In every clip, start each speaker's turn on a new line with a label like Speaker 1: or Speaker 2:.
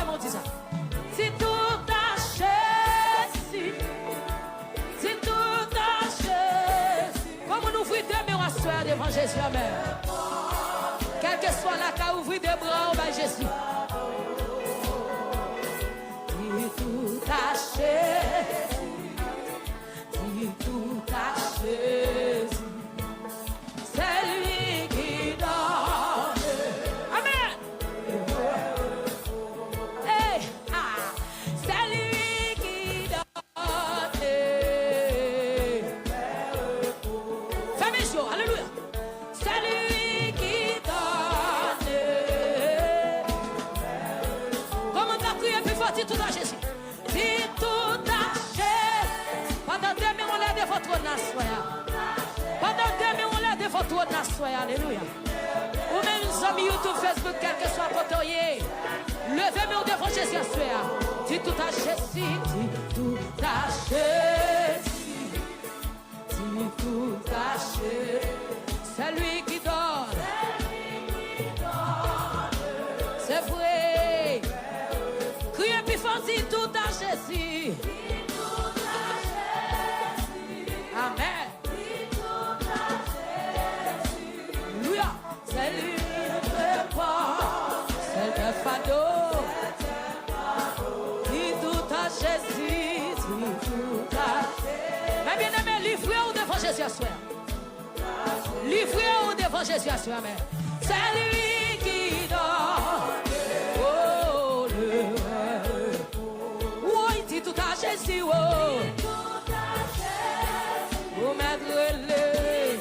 Speaker 1: mon dit ça. Si tout achète, si tout achète, comment nous ouvrir deux mains à soir devant Jésus, amen. Quel que soit la cas, ouvrir des bras au Jésus. Si tout achète, si tout achète, c'est lui qui donne. Amen. Hey, ah, c'est lui qui donne. Fais mes jours, alléluia. C'est lui qui donne. Comment t'as prié plus fort, si tout a Jésus. Si tout a Jésus. Pendant 2 minutes, on l'a de votre nation. Pendant 2 minutes, on l'a de votre nation. Alléluia. Ou même nous sommes YouTube, Facebook, quel que soit côté. Levez-moi devant Jésus. Si tout a Jésus. Si tout a Jésus. Si tout a Jésus. C'est lui qui donne. C'est vrai. Criez plus fort si tout a Jésus. Amen. Alléluia. C'est lui qui prépare. C'est le fardeau. Si tout a Jésus. Si tout a Jésus. Mais bien aimé, livrez-vous devant Jésus à soi. Livrez-vous devant Jésus à soi. Amen. C'est lui qui donne. Oh, le oui, si tout a Jésus. Oh. Vous m'aiderez.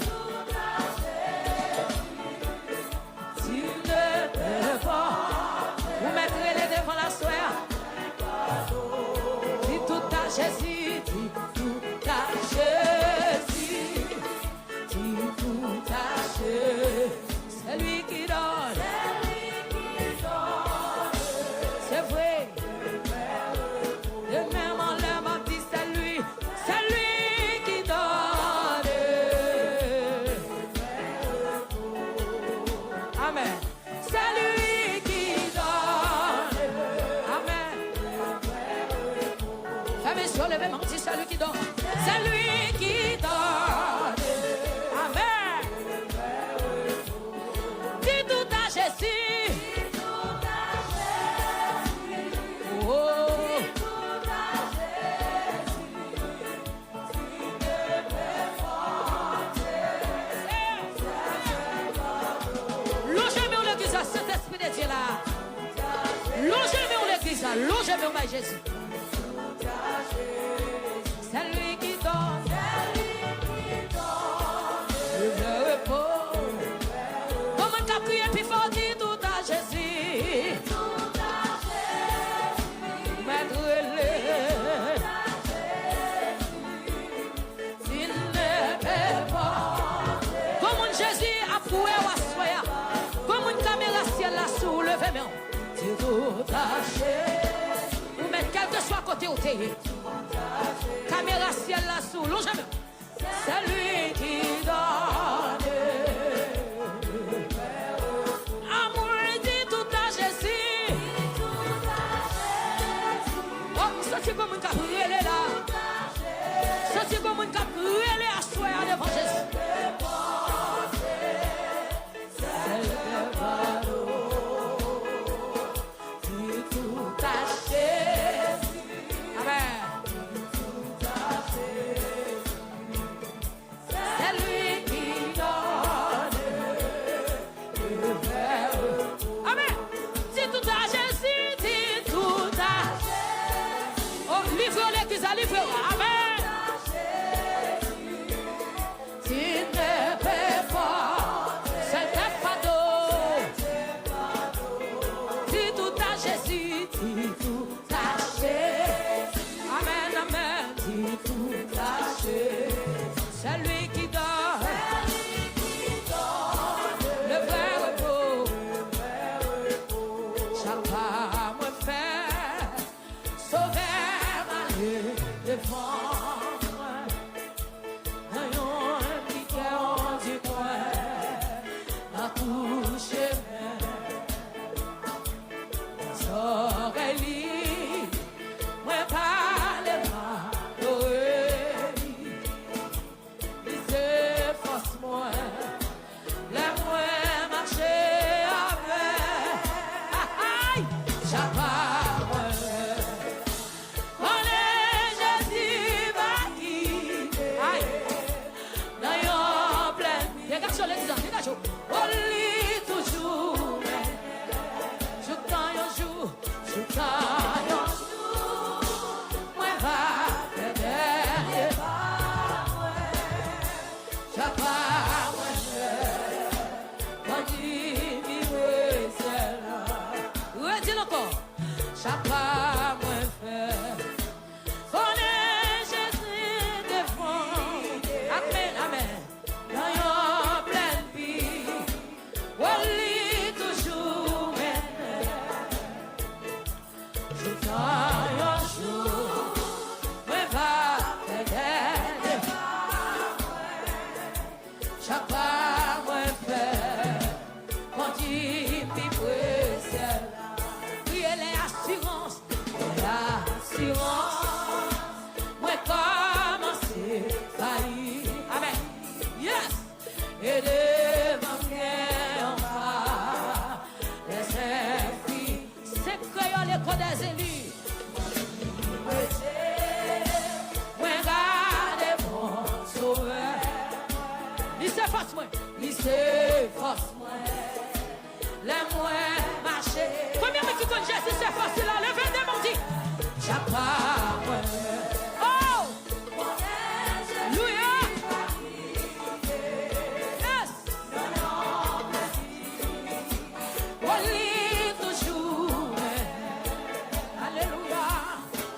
Speaker 1: S'il ne peut pas, vous m'aiderez devant la soeur. Si tout a Jésus, si tout a Jésus, si tout a Jésus, c'est lui qui donne. C'est vrai. Et même en l'air baptiste, c'est lui. C'est lui qui donne. Amen. C'est lui qui donne. Amen. Fais sur le même dit, c'est lui qui donne. C'est lui qui donne. Amen. Dis tout à Jésus. Oh. Logez-moi l'église, Saint-Esprit de Dieu là. Logez-moi l'église, logez-moi Jésus. C'est lui qui donne. Le repos. Comment t'as prié puis fort dit tout à Jésus. M'aiderez. S'il ne peut pas. Comment Jésus a prouvé à soya. Comment une caméra ciel là sous le vément. C'est tout à ou mettre quel que soit côté où t'es. Caméra ciel là sous l'eau jamais. C'est lui qui donne. Amour dit tout à Jésus. Oh, c'est comme une cabrelle là. C'est comme une cabrelle à soi devant Jésus. C'est le fardeau. Dit tout à Jésus. Amen. C'est lui qui donne le verbe. Amen. Si tout a Jésus, si tout a Jésus. Oh, livre l'église, livre. Amen. S'il ne peut pas, c'est un fardeau. Si tout a Jésus, si tout a Jésus. Amen, amen. Si tout a Jésus. C'est lui qui donne. Le vrai repos. Chaque pas me fait sauver ma vie devant moi. Un petit cœur du coin a touché mes oreilles chaque pas moi faire. Connais Jésus devant. Amen, amen. Dans yon pleine vie, on lit toujours même. Je t'en yon jour, moi va t'aider. Chaque pas moi faire, quand il m'y précède. Oui, elle est assurance, moi commencer faillir. Amen. Yes. Et devant moi, les filles, c'est que l'écho des élus. Moi, garde mon sauveur. Il s'efface moi. Il s'efface moi. Les moins marcher. Combien de qui connaissent Jésus s'efface là? Levez des mains, dit. Chaque pas moi. Oh! Alléluia! Yes! On lit toujours. Alléluia!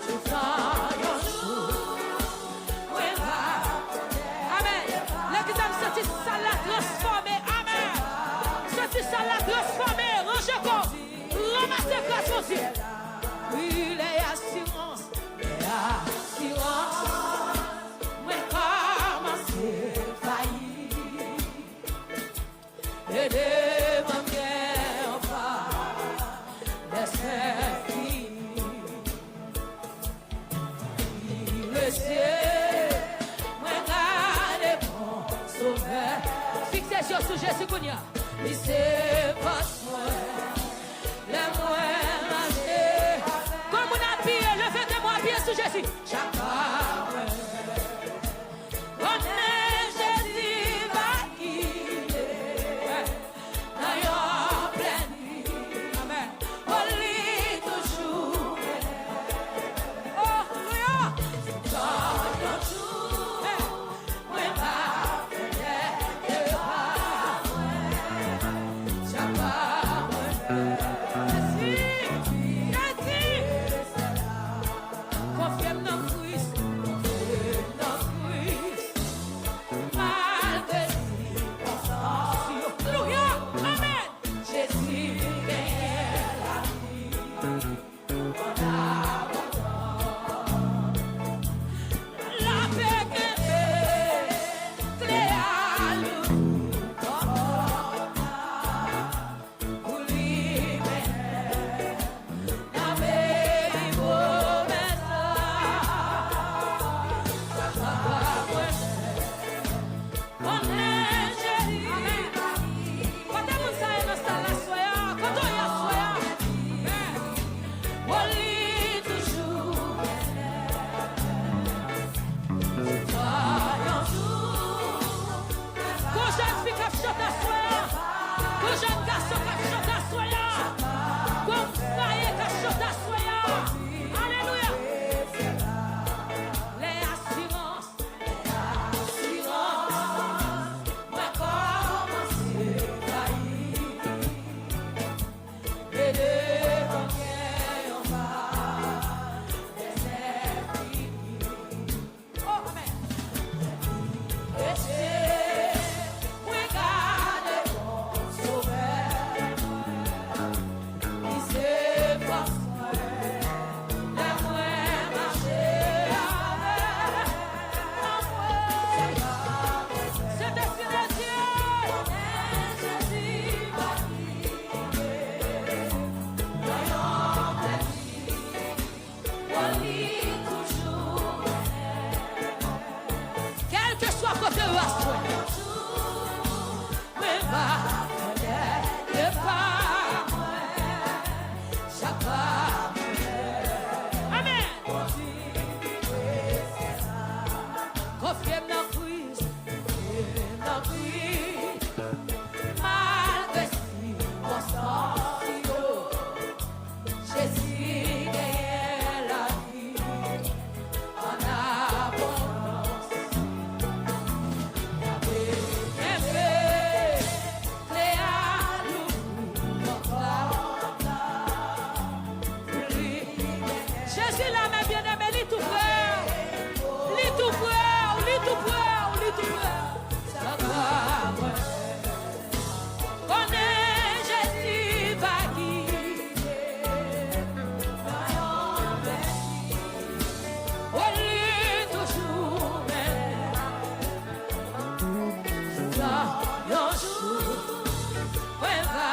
Speaker 1: Je sens yon jour. Amen. L'examen, c'est ça l'a transformé. Amen. C'est ça l'a transformé. Rangez quoi? Ramassez grâce aussi. Oui, les assurances. Moi, commencer faillir. Et devant bien pas. Laissez finir. Le ciel. Moi, garde mon sauveur. Fixez sur ce Jésus Kounia. Il s'efface moi. Les moins marcher. Comme on a appuyé, levez de moi bien sous Jésus. Chaque pas. On est Jésus va guider. Dans yon pleine vie. Amen. On lit toujours. Oh, Alléluia. Dans yon jour. Moi, va faire. Chaque pas. Jésus là, mes bien-aimés, lit tout frère. Lit tout frère, lit tout frère, lit tout frère. Ça va, ouais. Connais Jésus va guider. Oh, lit toujours, mais. Ça, yon jour. Ouais, va.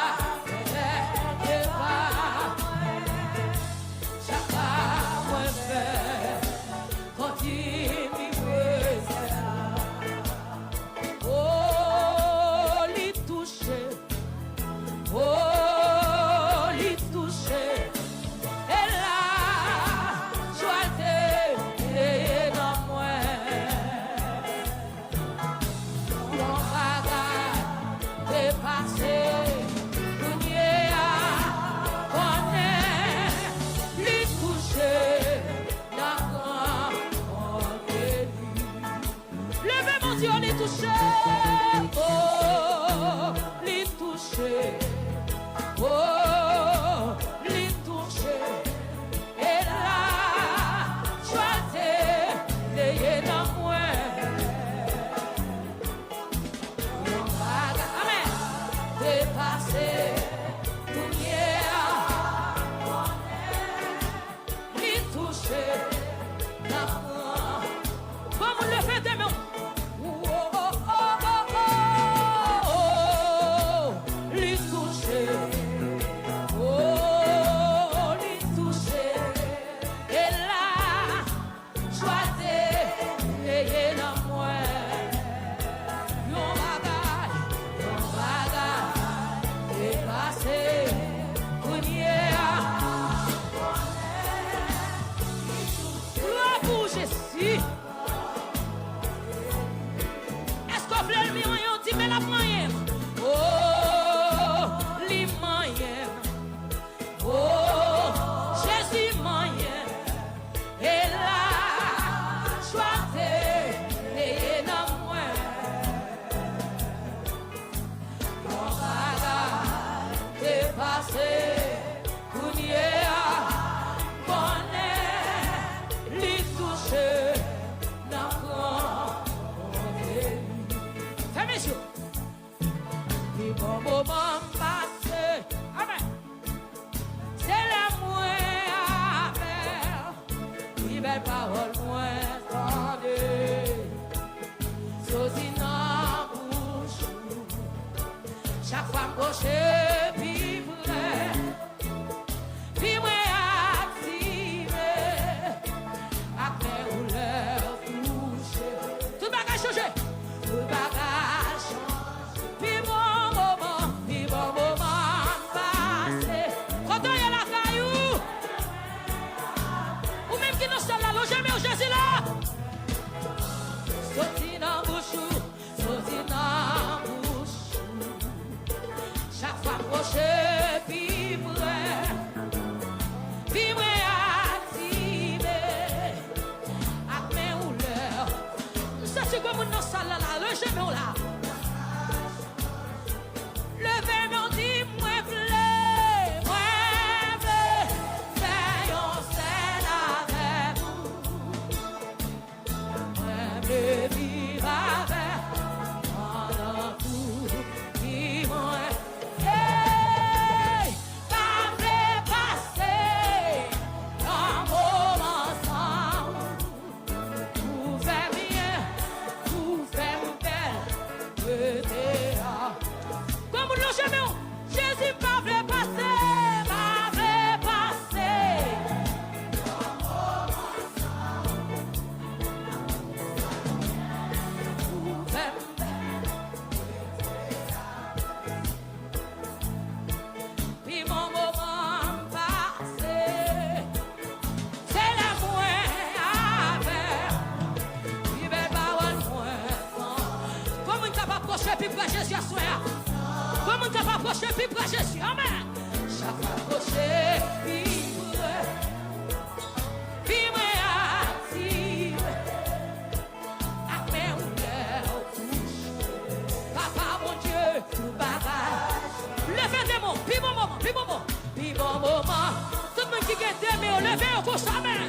Speaker 1: levez au consommer.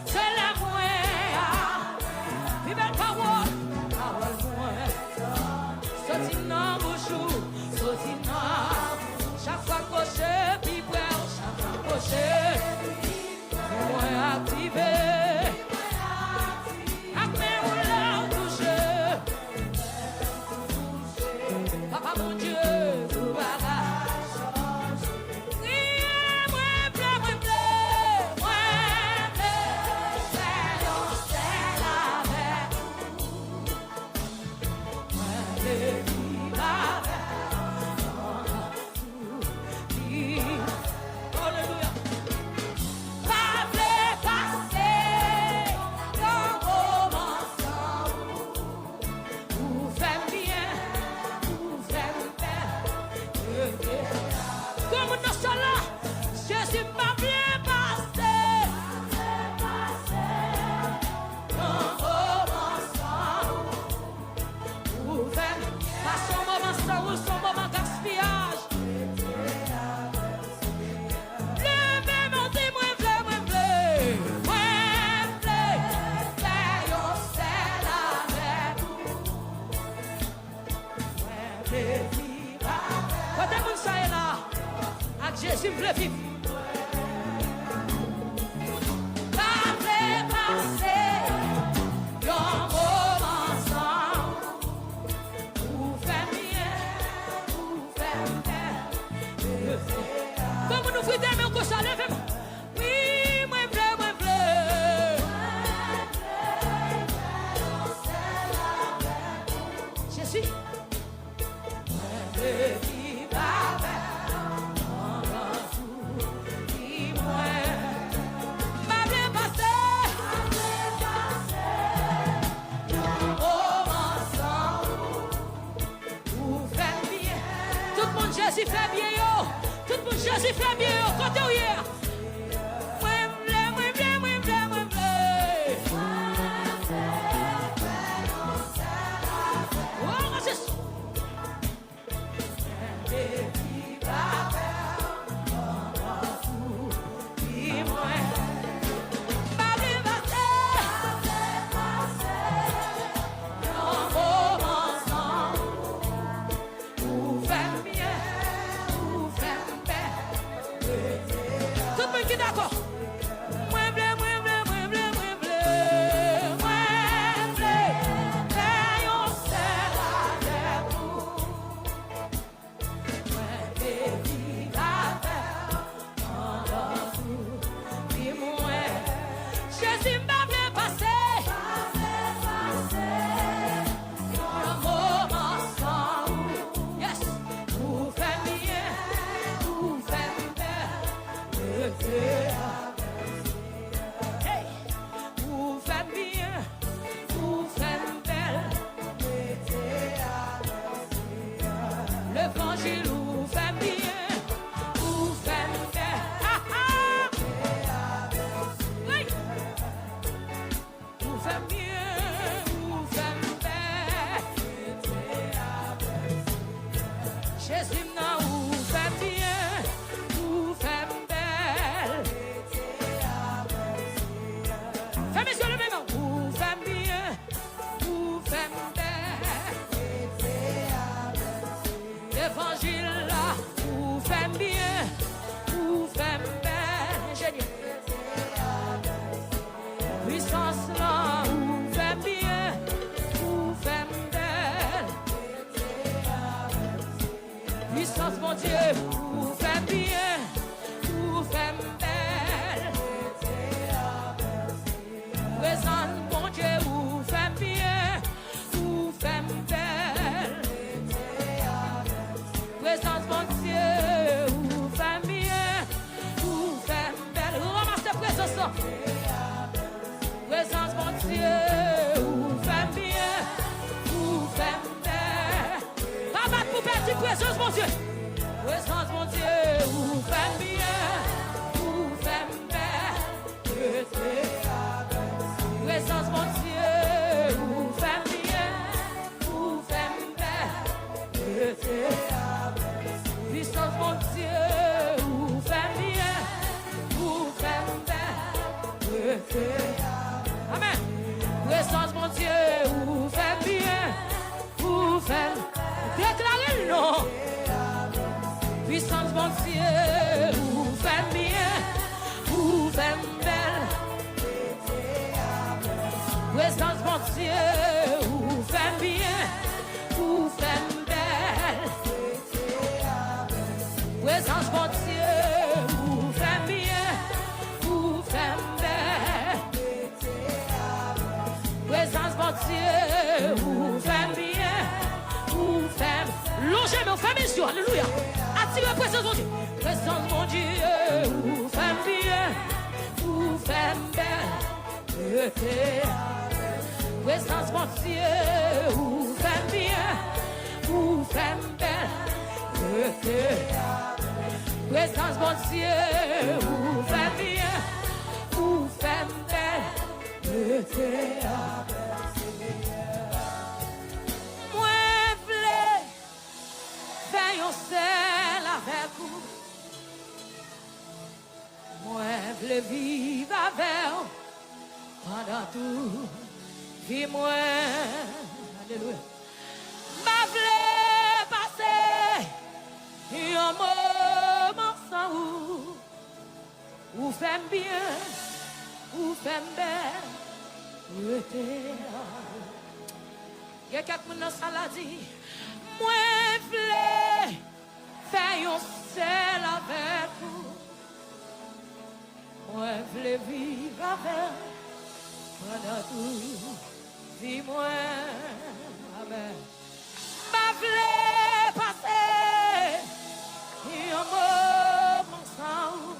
Speaker 1: C'est la moelle. Vive parole. Parole moelle. Sorti dans bouchou. Sorti dans. Chaque fois que je puis boire. Chaque fois que je. Moi activé. Acmé ou là touché. Papa mon Dieu. Vous Jésus me vivre. Pas passer un moment ensemble. Vous faites bien, vous faites bien. Comme nous faisons bien, on s'en lève. Oui, moi bleu, moi bleu. Jésus. Jésus fait bien, yo. Tout le monde, Jésus fait bien, yo. Côté où hier. Moi, bleu, moi, bleu, moi, bleu, moi, bleu. Oh, c'est ça. D'accord. Moi bleu, moi bleu, moi bleu, moi bleu. Moi bleu. Rayon c'est la terre. Moi baby la terre. Dis-moi. Jésus m'a fait passer. Un moment ensemble. Yes. Vous faites bien. Vous faites bien. Hey, vous faites bien, vous faites belle. L'évangile vous fait bien, vous faites belle. Ah ah. Oui. Vous faites bien, vous faites belle. Jésus n'a vous fait bien, vous faites belle. Fais-moi sur le même. Vous faites bien, vous faites belle. L'évangile là, vous faites bien, vous faites belle. Ingénieur. Puissance là, vous faites bien, vous faites belle. Puissance mon Dieu, vous faites bien, vous faites belle. Présence mon Dieu, vous faites bien, vous faites belle. Présence mon Dieu, vous faites bien, vous faites belle. Ramassez présence là. Présence mon Dieu, vous faites bien, vous faites belle. Rabatte pour perdre présence mon Dieu. Présence mon Dieu, vous faites bien, vous faites belle. Présence mon Dieu, vous faites bien, vous faites belle. Puissance mon Dieu, vous faites bien, vous faites belle. Amen. Présence, mon Dieu, vous faites bien, vous faites. Déclarez le nom. Puissance, mon Dieu, vous faites bien, vous faites belle. Présence, mon Dieu, vous faites bien, vous faites belle. Présence, mon Dieu, vous faites bien, vous faites belle. Présence, mon Dieu, vous faites bien, vous faites. Longez, mais vous faites mes yeux, alléluia. Attirez présence, mon Dieu. Présence, mon Dieu, vous faites bien, vous faites belle. Présence, mon Dieu, vous faites bien, vous faites belle. Présence, mon Dieu, vous faites bien, vous faites belle. Moi, v'lais faire un seul avec vous. Moi, v'lais vivre avec vous pendant tout. Vis-moi, alléluia. Ma v'lais passer un moment sans vous. Vous faites bien, vous faites belle. Il y a quelqu'un dans la salle qui dit, moi, je veux faire un seul avec vous. Moi, je veux vivre avec pendant tout. Dis-moi, amen. Je veux passer un moment sans vous.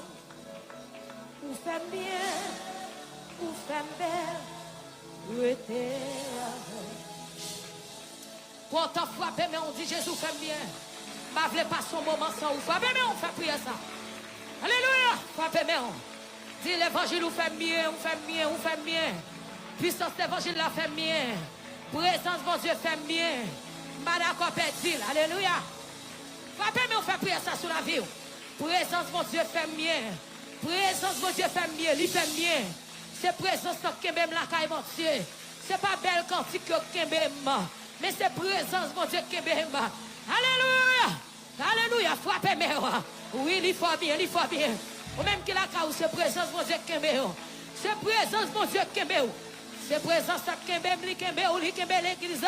Speaker 1: Vous faites bien, vous faites belle. Pourtant, frapper, mais on dit Jésus fait bien. Je ne veux pas son moment sans vous. Frapper, mais on fait prier ça. Alléluia. Frapper, mais on dit l'évangile vous fait bien, vous fait bien, vous fait bien. Puissance l'évangile la fait bien. Présence, mon Dieu, fait bien. Madako pétil. Alléluia. Frapper, mais on fait prier ça sur la vie. Présence, mon Dieu, fait bien. Présence, mon Dieu, fait bien. Il fait bien. C'est présence qui même la caille, mon Dieu. C'est pas belle cantique qui même. Mais c'est présence, mon Dieu, qui même. Alléluia. Alléluia. Frappez, mais oui, il faut bien, il faut bien. Ou même qui la caille, c'est présence, mon Dieu, qui même. C'est présence, mon Dieu, qui même. C'est présence qui même, qui même l'église.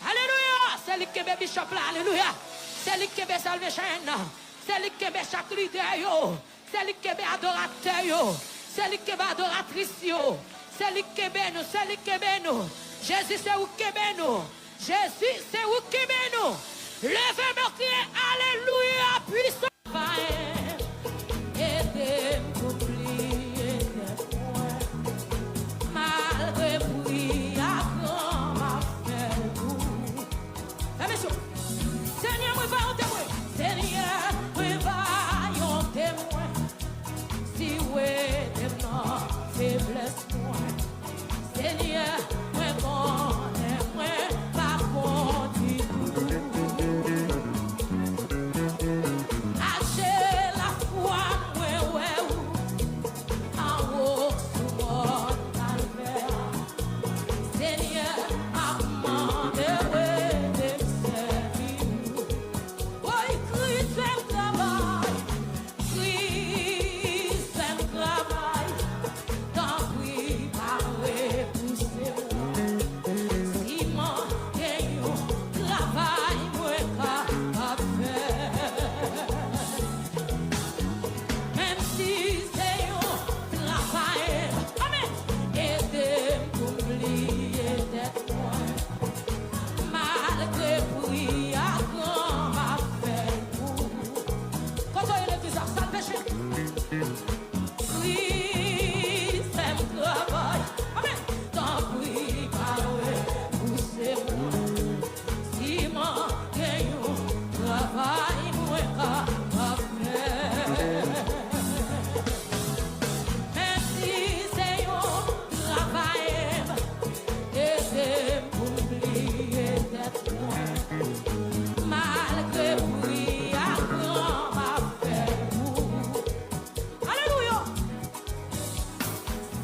Speaker 1: Alléluia. C'est lui qui même bishop là. Alléluia. C'est lui qui même salvation. C'est lui qui même chaque leader. C'est lui qui même adorateur. C'est lui qui est adoratrice. C'est lui qui est nous. C'est lui qui est nous. Jésus, c'est où qui est nous. Jésus, c'est où qui est nous. Levez-moi, criez alléluia, puissant. Aidez-moi, oublier malgré bruit, à grand m'a fait vous. Seigneur, moi, va en témoin. Seigneur, moi, va en témoin. Si ouais, faiblesse moi, Seigneur, moi connais, moi pas conduit.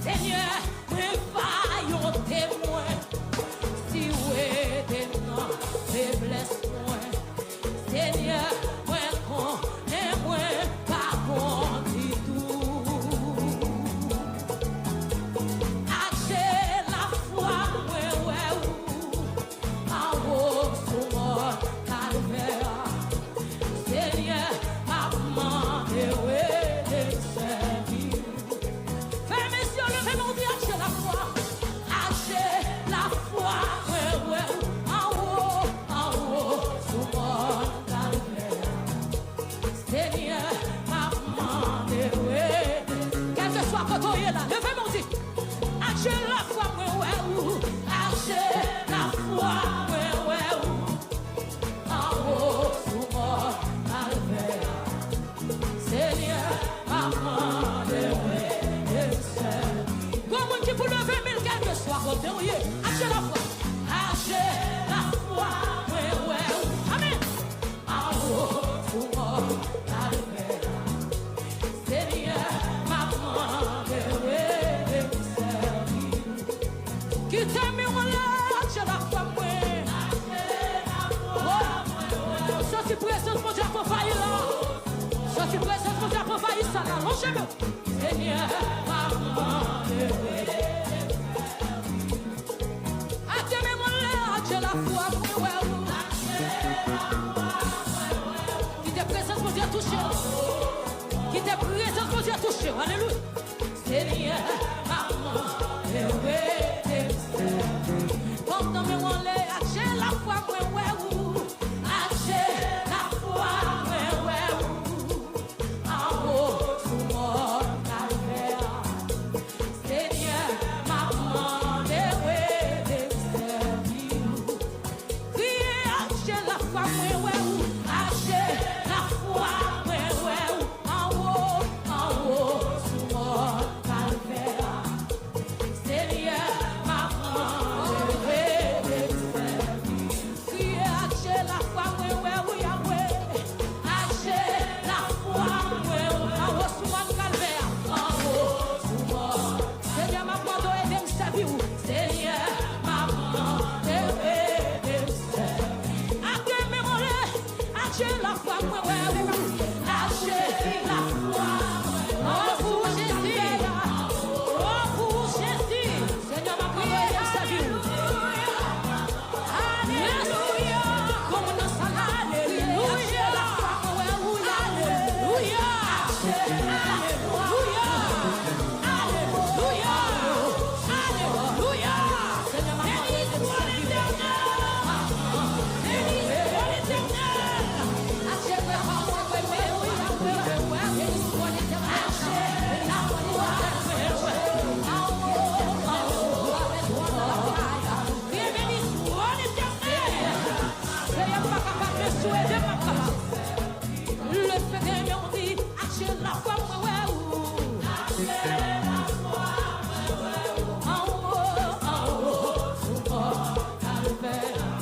Speaker 1: Seigneur, moi vaillant témoin. Si ouais des noms, faiblesse moi. Seigneur, moi connais moi pas bon du tout. Achez la foi, moi ouais ou en haut sur mon calvaire. Seigneur, maman, ouais des servir. Fermez les yeux, levez mon Dieu, achez la foi. Achez la foi, ouais ouais en haut sur mon calvaire. Seigneur, maman, ouais. Quel que soit quand on est là, levez mon Dieu. Achez la foi, ouais ouais ou. Achez la foi, ouais ouais ou. En haut sur mon calvaire. Seigneur, maman, ouais. Comment tu peux lever mille quel que soit côté où il est. Achez la foi. Achez la foi, ouais ouais ou. Amen. En haut sur mon calvaire. Seigneur, maman, ouais. Qui t'aime, on l'a, achez la foi, ouais. Sorti présence, mon Dieu, pour faillir là. Sorti présence, mon Dieu, pour faillir ça là. Lâchez-le. Seigneur, maman, achez mon lait, achez la foi, ouais. Qui te présence, mon Dieu, touché. Qui te présence, mon Dieu, touché. Alléluia. Seigneur, maman, ouais. Pendant mes mon lait, achez la foi, ouais. Achez la foi, ouais. En haut, sur mon calvaire. Seigneur, maman, ouais. Criez, achez la foi, ouais. Achez la foi, ouais. En haut, sur mon calvaire. Seigneur, maman, ouais. Criez, achez la foi, ouais. Achez la foi, ouais. En haut, sur mon calvaire. En haut, sur mon. Seigneur, maman, doit aider me servir. Seigneur, maman, ouais. Achez mon lait, achez la foi, ouais. Achez la foi, oh pour Jésus, oh pour Jésus. Seigneur, maman, doit aider me servir. Alléluia, comme nous sommes, alléluia. Achez la foi, ouais, alléluia. Alléluia, alléluia. Seigneur, maman, doit aider me servir. Achez la foi, ouais. Le fait de dit, achez la foi, ouais. En haut, sur mon calvaire.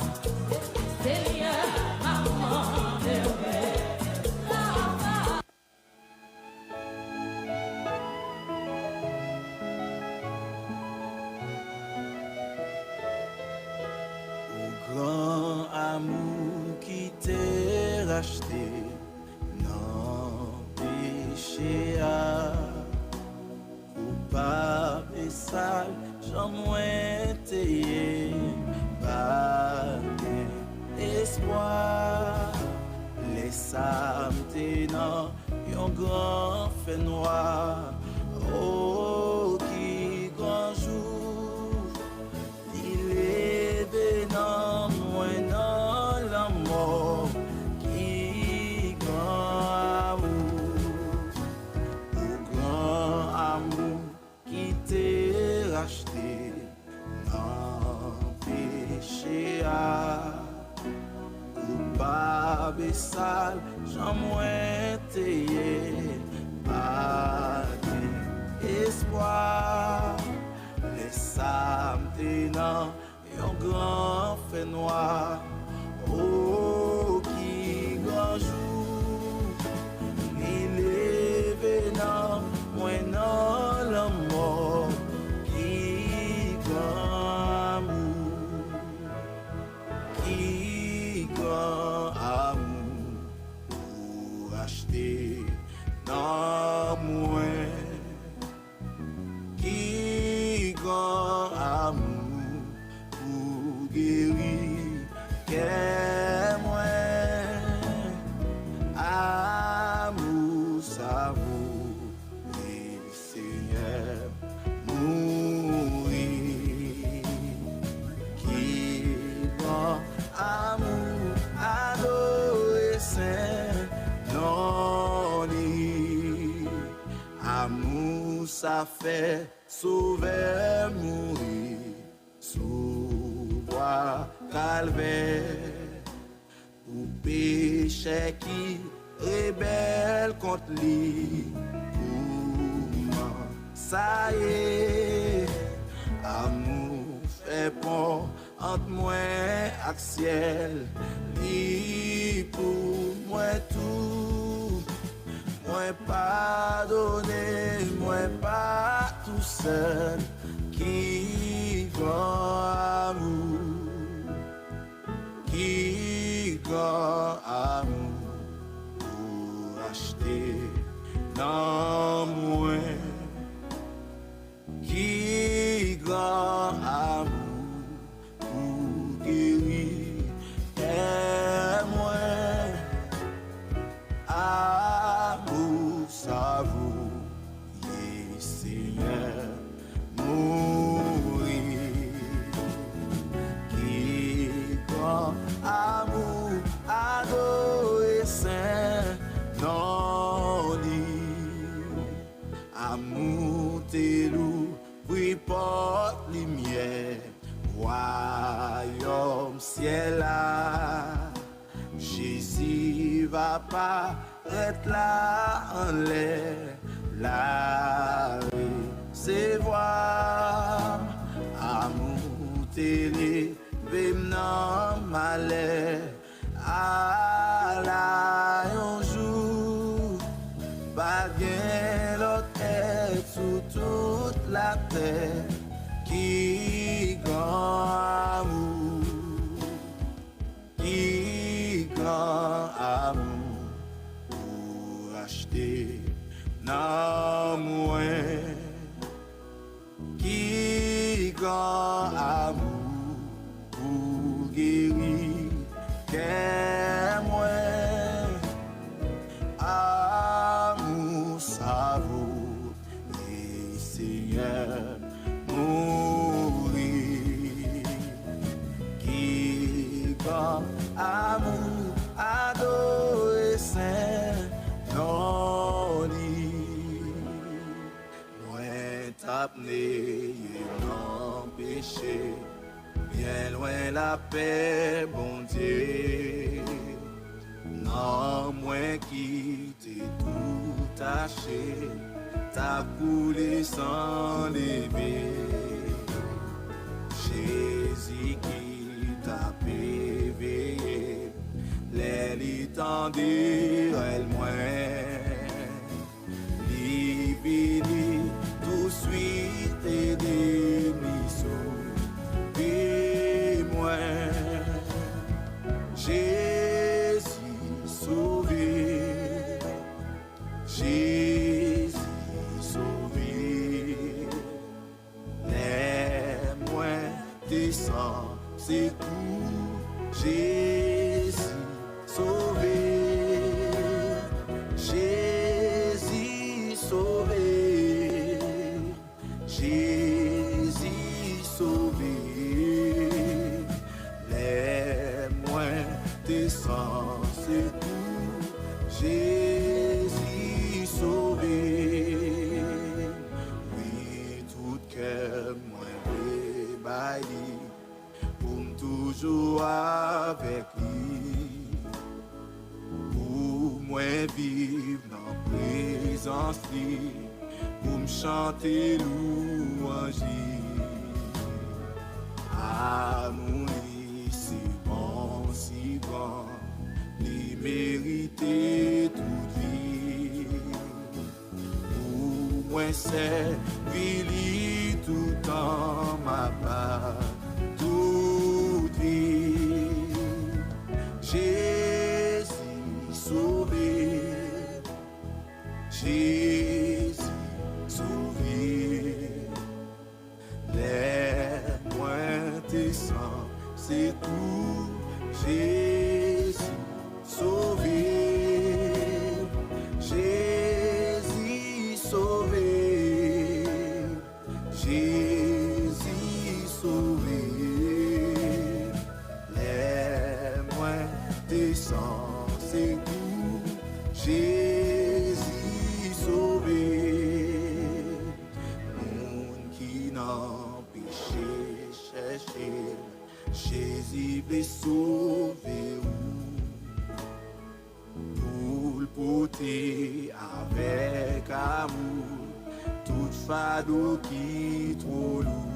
Speaker 1: Seigneur, maman, ouais.
Speaker 2: Grand amour qui t'est racheté, non péché à coupable et sale, j'en moins t'ayé, pas espoir, laisse âme non, yon grand fait noir, oh qui grand jour. Il est bénin, moins dans la mort, qui grand amour, qui t'est racheté, non péché à coupable et sale, j'en moins t'ayé, pas espoir. Les âmes tenant un grand fait noir, oh qui grand jour, il est venant, moins dans la mort, grand amour pour guérir qu'est moi. Amour, ça vaut les Seigneur mourir. Qui grand amour adolescent non ni amour ça fait sauver mourir sous bois calvaire ou péché qui rebelle contre lui. Ça y est, amour fait pont entre moi et ciel. Li pour moi tout, moi pardonner, moi pas tout seul. Qui grand amour, qui grand amour pour acheter dans moi. Qui grand amour pour guérir est moi. Amour ça vaut les Seigneur mourir. Qui grand amour adolescent non amour t'es loup, oui porte lumière, royaume ciel là. Jésus va pas être là en l'air, la recevoir. Amour t'es levé dans malheur, à la un jour, pas bien l'autre sous toute la terre. Qui grand amour, qui grand amour pour acheter non moins. Qui grand amour pour guérir qu'est moi. Amour ça vaut les Seigneur mourir. Qui grand amour adolescent non ni loin t'apné non péché, bien loin la paix bon Dieu. Non moins qui t'est tout taché, t'as coulé sans lever. Jésus qui t'a éveillé, les tendit elle moins. Libili tout suite et démission, et moi. Jésus sauvé, Jésus sauvé, les moins descend, c'est tout. Jésus sauvé, Jésus sauvé, Jésus sauvé, les moins descend, c'est tout. Jésus sauvé, oui, tout cœur moins débaillé, pour toujours avec lui, pour moi vivre dans la présence lui, pour me chanter louange. Amour, c'est bon, si bon, il mérite toute vie. Pour moi, c'est lui tout en ma part, toute vie. Jésus sauvé, Jésus sauvé, non péché chercher. Jésus veut sauver pour le porter avec amour toute fardeau qui trop lourd.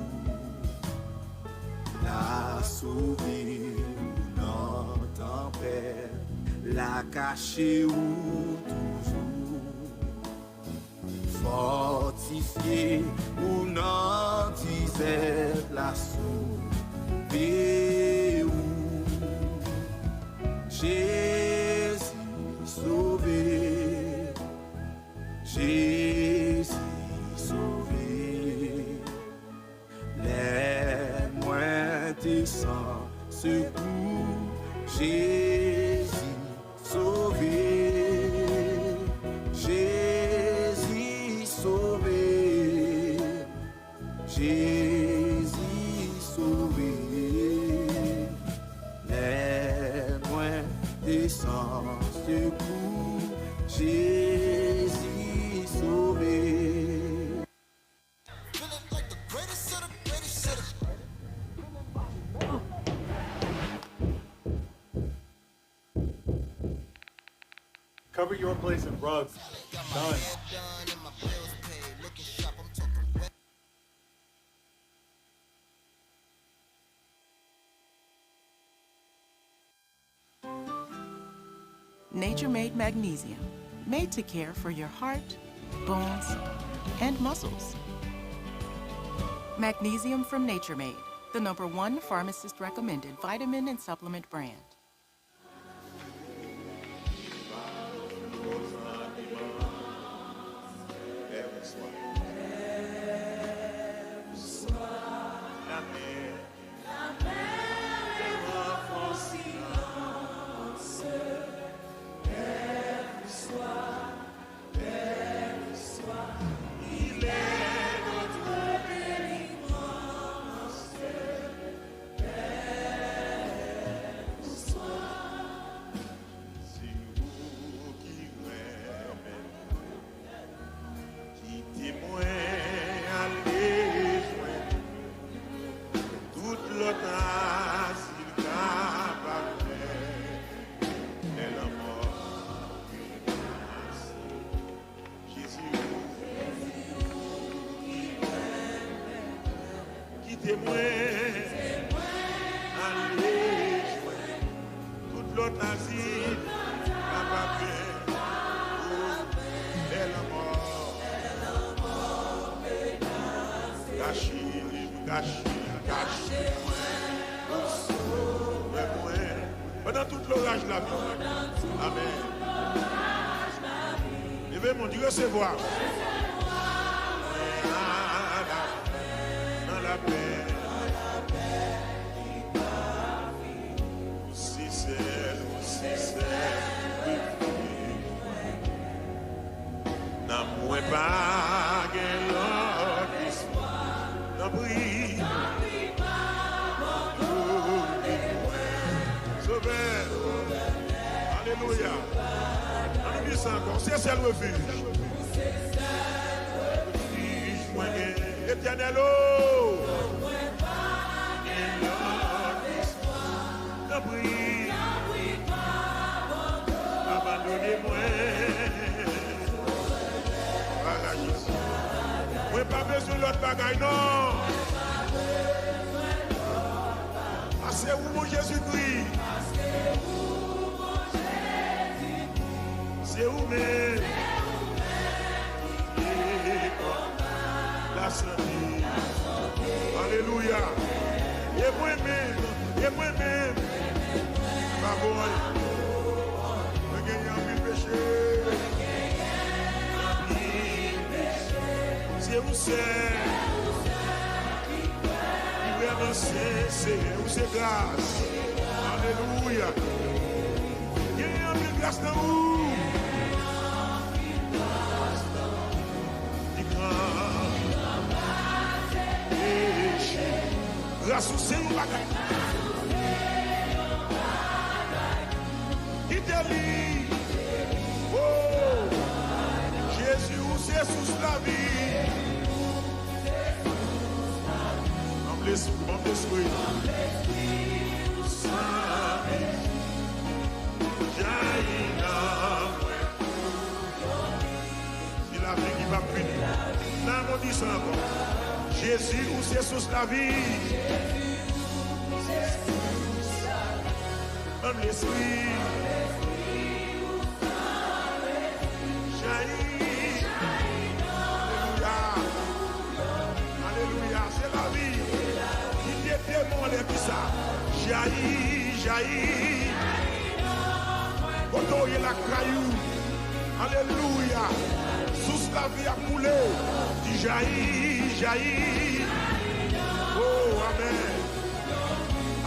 Speaker 2: La sauver dans tempête, la cacher ou toujours fortifié ou non disait la sauver ou Jésus sauvé, Jésus sauvé, les moins descend secours, Jésus sauvé, Jésus sauvé, Jésus sauvé, les moins descend secours, Jésus sauvé.
Speaker 3: Cover your place in rugs. Done.
Speaker 4: Nature-made magnesium, made to care for your heart, bones, and muscles. Magnesium from Nature Made, the #1 pharmacist-recommended vitamin and supplement brand.
Speaker 5: Pendant toute l'orage la vie. Amen. Levez mon Dieu, recevoir. Dans la paix. Si c'est. N'a moins pas l'autre. N'a pris. Alléluia. On dit ça encore. C'est le refuge. Éternel, oh. Abandonnez-moi. Moi, pas besoin de l'autre bagaille, non. Ah, c'est où mon Jésus-Christ? C'est où même? La santé. Alléluia. Et moi-même. Pas bon. Je gagne un peu péché. C'est où c'est? Vraiment c'est où c'est grâce. Alléluia. Il y a un peu de grâce dans vous. Grâce au Seigneur bagaille. Qui te lit? Oh, Jésus, c'est sous la vie. l'esprit. C'est la vie qui va punir. Là, on dit ça encore. Jésus, ou c'est sous la vie. Même l'esprit. Jaillit. Alléluia. C'est la vie. Qui était mon qui ça. Jaillit. Quand on y a la caillou. Alléluia. Sous la vie a coulé. Qui jaillit. Oh, amen.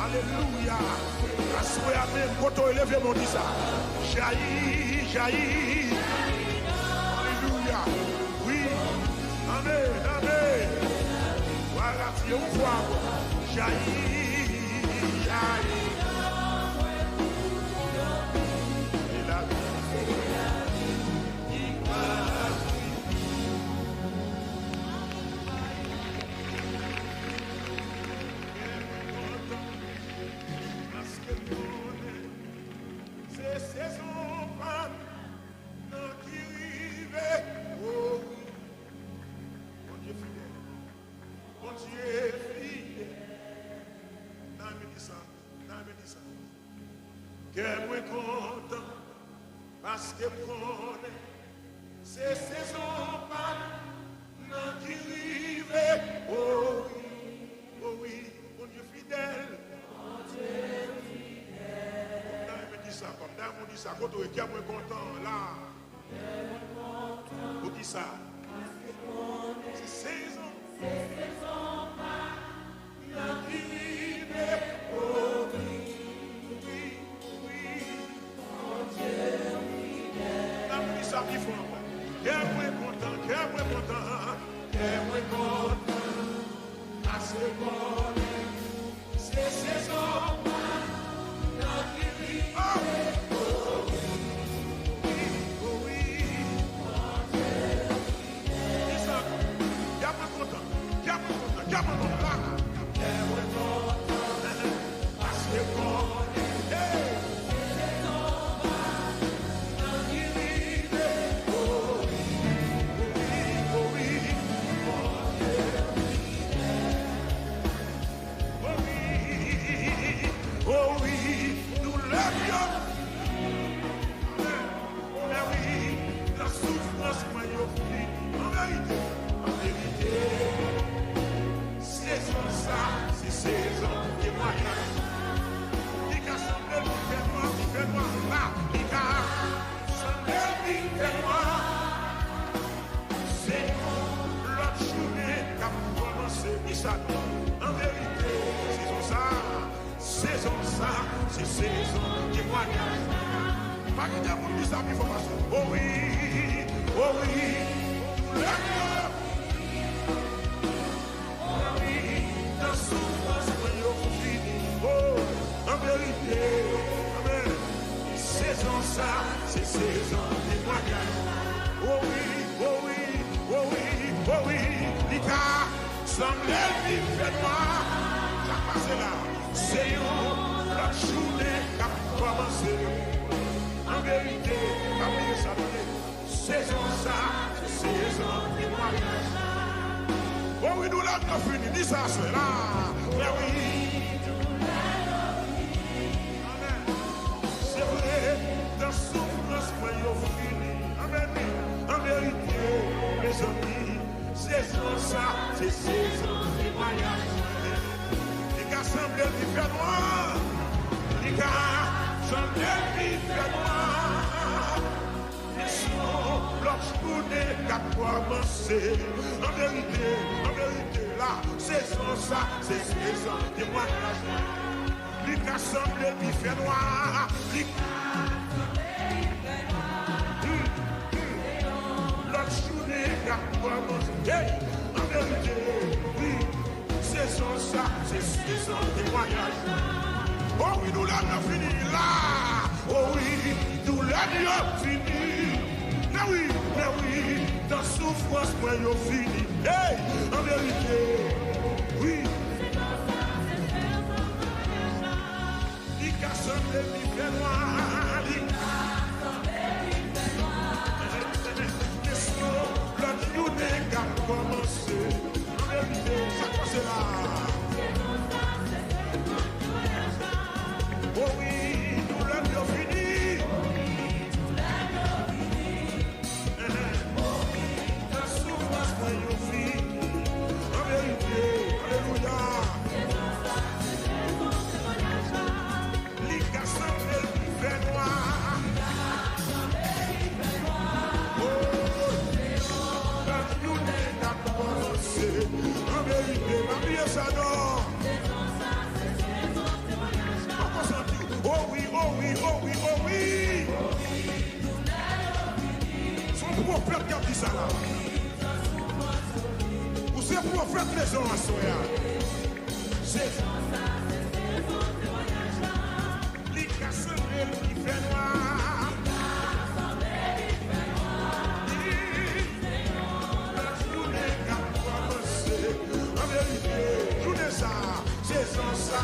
Speaker 5: Alléluia. Assoyez amen. Quand on élève mon dit ça. Jaillit. Alléluia. Oui. Amen. Voilà, Dieu, on voit. Jaillit. Parce que c'est saison pas non qui rive. Oh oui, mon Dieu fidèle. Dame me dit ça comme dame me dit ça. Quand on est content là. On dit ça. C'est saison. pas non qui rive. Oh oui. C'est saison. C'est saison témoignage. Pas que Dieu vous dise ça, il faut passer. Oh oui, dans souffrance, oh, en vérité, amen. Saison ça, c'est saison témoignage. Oh oui, Nika, semble vivre fait moi. Ça passe là, c'est la journée qui a commencé. En vérité, famille saluée, saison ça, c'est saison témoignage. Oh oui, nous l'avons fini, dis ça, cela. Mais oui, amen. C'est vrai, dans souffrance, moi, il fini. Amen. En vérité, mes amis, saison ça, c'est saison témoignage. Les gars semblent différents. Les gars semblent différents. Ils sont l'obscurité qui a commencé. En vérité, là, saison ça, c'est saison témoignage. Les gars semblent différents. Les l'obscurité qui a commencé. En vérité, oui, saison ça, c'est saison témoignage. Oh oui, nous l'avons fini là. Oh oui, nous l'avons fini. Mais oui, dans souffrance, moi, nous fini. Hey, en vérité, oui, ça non. Oh oui, oh oui, oh oui, oh oui. Son prophète qui a dit ça là. Ou c'est prophète les gens à soya. C'est les casseurs qui fait noir. La journée qui a commencé. En vérité, journée ça, c'est sans ça.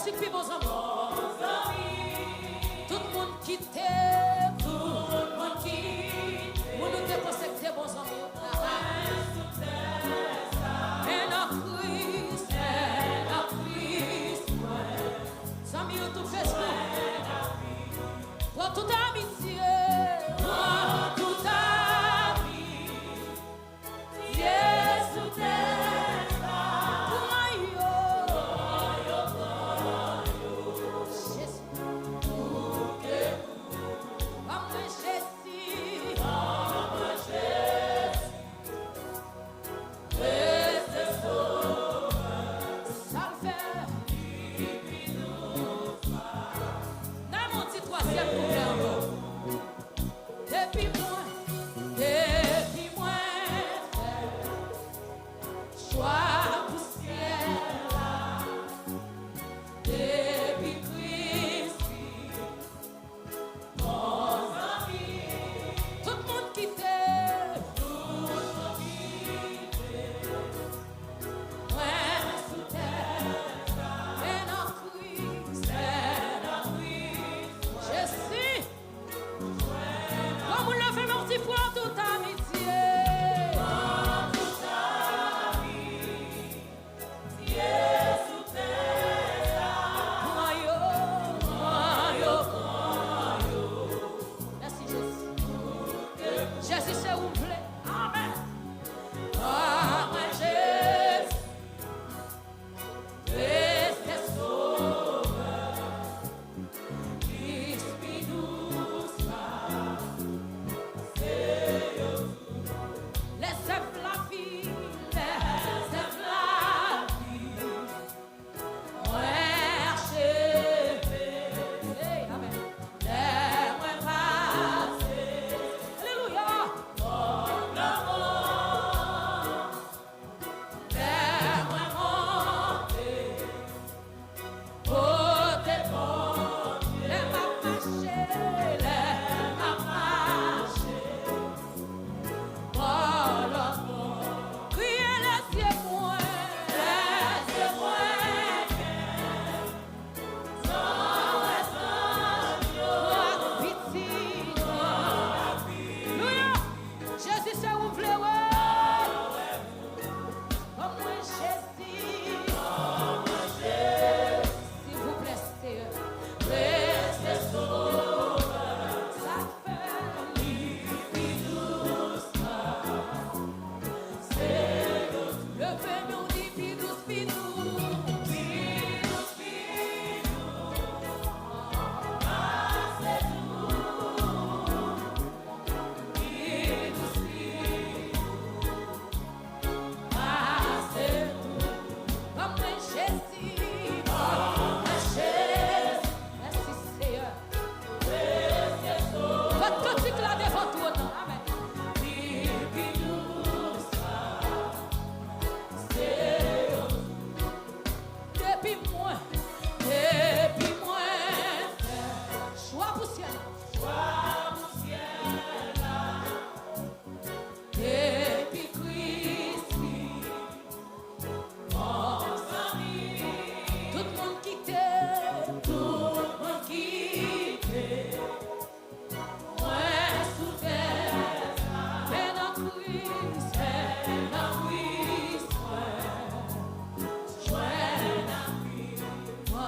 Speaker 1: Jésus puis bons amis. Tout le monde qui t'aime, tout le monde qui vous nous déconnectez bons amis. And a Christ, Sami ou tout Facebook. Pour toute amitié, pour toute amitié, Jésus t'aime.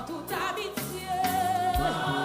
Speaker 1: Toute amitié.